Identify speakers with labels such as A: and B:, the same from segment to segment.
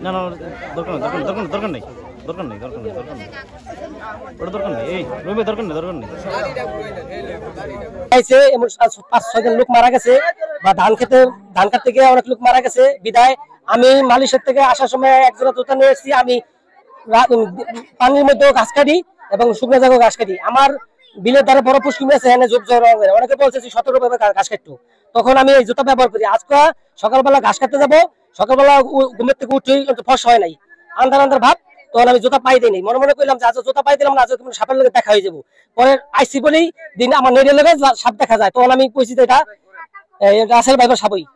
A: না না দরকার নেই দরকার দরকার নেই দরকার নেই দরকার নেই দরকার নেই ওটা দরকার নেই এই রুমে দরকার নেই দরকার নেই
B: এমন ৫-৬ জন লোক মারা গেছে বা ধান কাটতে গিয়ে অনেক লোক মারা গেছে বিদায় আমি মালয়েশিয়া থেকে আসার সময় একজোড়া জুতা নিয়ে এসেছি। আমি পানির মধ্যে ঘাস কাটি এবং শুকনো জায়গায় ঘাস কাটি। আমার বিলের দ্বারা বড় পুষ্কিম আছে, অনেকে বলছে ১৭ ভাবে ঘাস কাটতো, তখন আমি এই জুতা ব্যবহার করি। আজকে সকালবেলা ঘাস কাটতে যাবো, সকালবেলা ঘুমের থেকে উঠেই ফস হয় নাই, আন্ধার ভাব, তখন আমি জুতা পাই দিই। মনে করলাম যে আজ জুতা পাই দিলাম না, আজ সাপের লোকের দেখা হয়ে যাবো। পরে আইসি বলেই দিন আমার নেড়ে লেগে সাপ দেখা যায়, তখন আমি কইছি যে এটা রাসেল ভাইবার সাপই।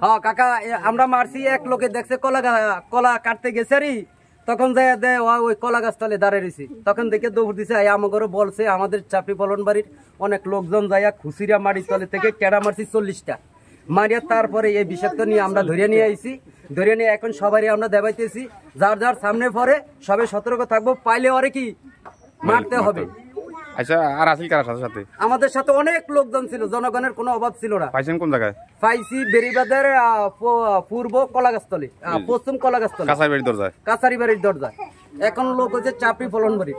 C: হ্যাঁ কাকা, আমরা মারছি। এক লোকে দেখছে কলা কাটতে গেছে রি, তখন যাই ওই কলা গাছ তলে দাঁড়িয়ে রয়েছি, তখন দেখে দৌড় দিছে। আমাকে বলছে আমাদের চাপড়ি পলন বাড়ির অনেক লোকজন যাইয়া খুশিরা মারি তলে থেকে কেডা মারছি ৪০টা মারিয়া। তারপরে এই বিষাক্ত নিয়ে আমরা ধরে নিয়ে আইছি, ধরে নিয়ে এখন সবারই আমরা দেবাইতেছি। যার যার সামনে পরে সবাই সতর্ক থাকবো, পাইলে ওরে কি মারতে হবে।
D: আচ্ছা, আর আসল কার সাথে?
C: আমাদের সাথে অনেক লোকজন ছিল, জনগণের কোনো অভাব ছিল না।
D: পাইছেন কোন জায়গায়?
C: পাইছি বেরিবাদের পূর্ব কলাগাছতলী, পশ্চিম কলাগাছতলী, কাছারি বাড়ির দরজায়। এখন লোক হচ্ছে চাপড়ি পলন বাড়ি।